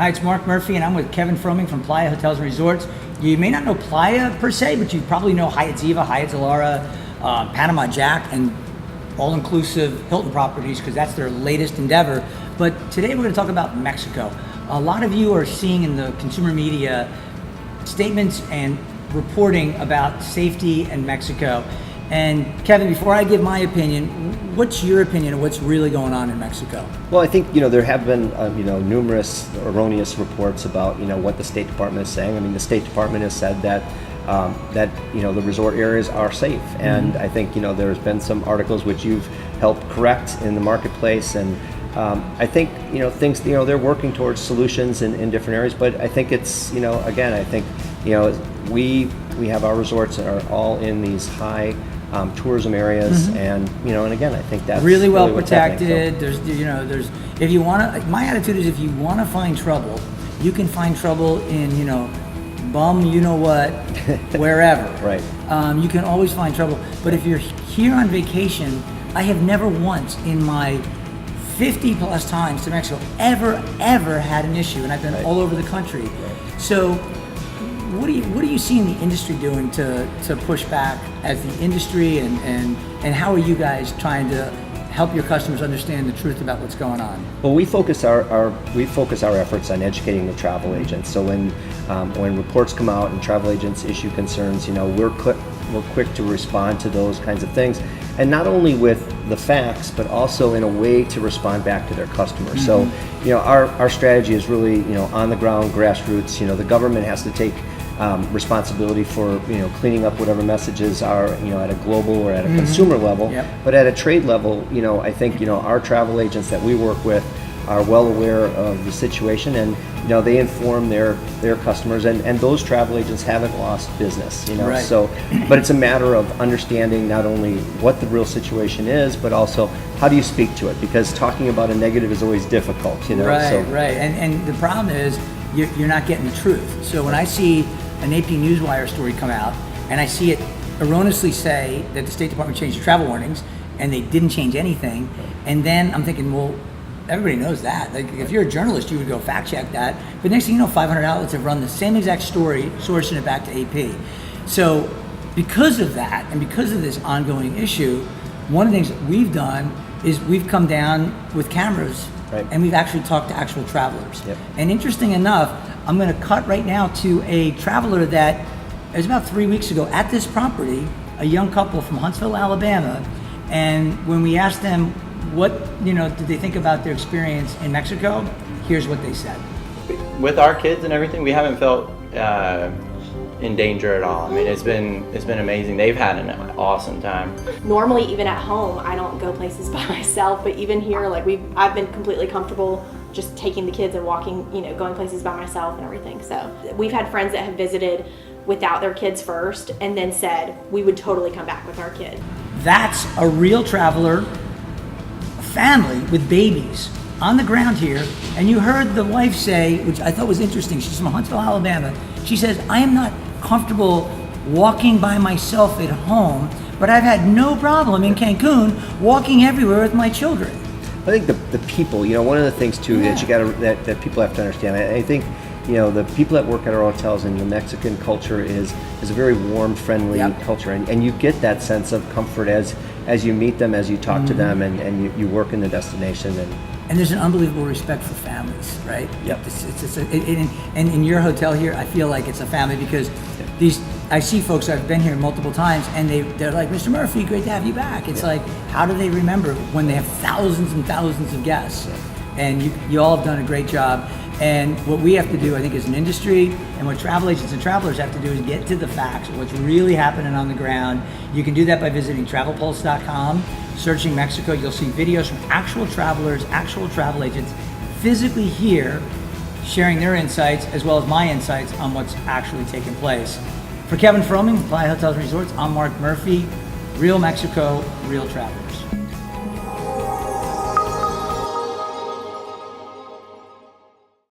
Hi, it's Mark Murphy, and I'm with Kevin Froemming from Playa Hotels and Resorts. You may not know Playa per se, but you probably know Hyatt Ziva, Hyatt Zilara, Panama Jack, and all-inclusive Hilton properties, because that's their latest endeavor. But today we're going to talk about Mexico. A lot of you are seeing in the consumer media statements and reporting about safety in Mexico. And Kevin, before I give my opinion, what's your opinion of what's really going on in Mexico? Well, I think there have been numerous erroneous reports about what the State Department is saying. I mean, the State Department has said that the resort areas are safe, and I think there's been some articles which you've helped correct in the marketplace, and I think things they're working towards solutions in different areas. But I think it's again, I think we have our resorts that are all in these high tourism areas, and again, I think that's really well protected. So. There's if you want to. My attitude is if you want to find trouble, you can find trouble in bum wherever. Right. You can always find trouble. But if you're here on vacation, I have never once in my 50 plus times to Mexico ever had an issue, and I've been all over the country. Right. So. What do you see in the industry doing to push back as the industry, and how are you guys trying to help your customers understand the truth about what's going on? Well, we focus our efforts on educating the travel agents. So when reports come out and travel agents issue concerns, we're quick to respond to those kinds of things, and not only with the facts, but also in a way to respond back to their customers. So our strategy is really on the ground, grassroots. The government has to take responsibility for cleaning up whatever messages are at a global or at a consumer level. Yep. But at a trade level, I think our travel agents that we work with are well aware of the situation, and they inform their customers, and those travel agents haven't lost business. Right. So, but it's a matter of understanding not only what the real situation is, but also how do you speak to it, because talking about a negative is always difficult. Right. And the problem is you're not getting the truth. So when I see an AP Newswire story come out, and I see it erroneously say that the State Department changed the travel warnings, and they didn't change anything, and then I'm thinking, well, everybody knows that. Like, if you're a journalist, you would go fact check that. But next thing you know, 500 outlets have run the same exact story, sourcing it back to AP. So because of that, and because of this ongoing issue, one of the things that we've done is we've come down with cameras, and we've actually talked to actual travelers. Yep. And interesting enough, I'm going to cut right now to a traveler that it was about 3 weeks ago at this property, a young couple from Huntsville, Alabama, and when we asked them what did they think about their experience in Mexico, here's what they said. With our kids and everything, we haven't felt in danger at all. I mean, it's been amazing. They've had an awesome time. Normally, even at home, I don't go places by myself, but even here, I've been completely comfortable just taking the kids and walking, going places by myself and everything. So we've had friends that have visited without their kids first, and then said we would totally come back with our kid. That's a real traveler, a family with babies on the ground here, and you heard the wife say, which I thought was interesting, she's from Huntsville, Alabama. She says, I am not comfortable walking by myself at home, but I've had no problem in Cancun walking everywhere with my children. I think the people, one of the things too that people have to understand. I think the people that work at our hotels, and the Mexican culture is a very warm, friendly culture, and you get that sense of comfort as you meet them, as you talk to them, and you work in the destination. And there's an unbelievable respect for families, right? Yep. And in your hotel here, I feel like it's a family, because I see folks that have been here multiple times, and they're like, Mr. Murphy, great to have you back. It's like, how do they remember when they have thousands and thousands of guests? And you all have done a great job. And what we have to do, I think, as an industry, and what travel agents and travelers have to do, is get to the facts of what's really happening on the ground. You can do that by visiting travelpulse.com, searching Mexico. You'll see videos from actual travelers, actual travel agents, physically here, sharing their insights, as well as my insights on what's actually taking place. For Kevin Froemming, Playa Hotels and Resorts, I'm Mark Murphy. Real Mexico, real travelers.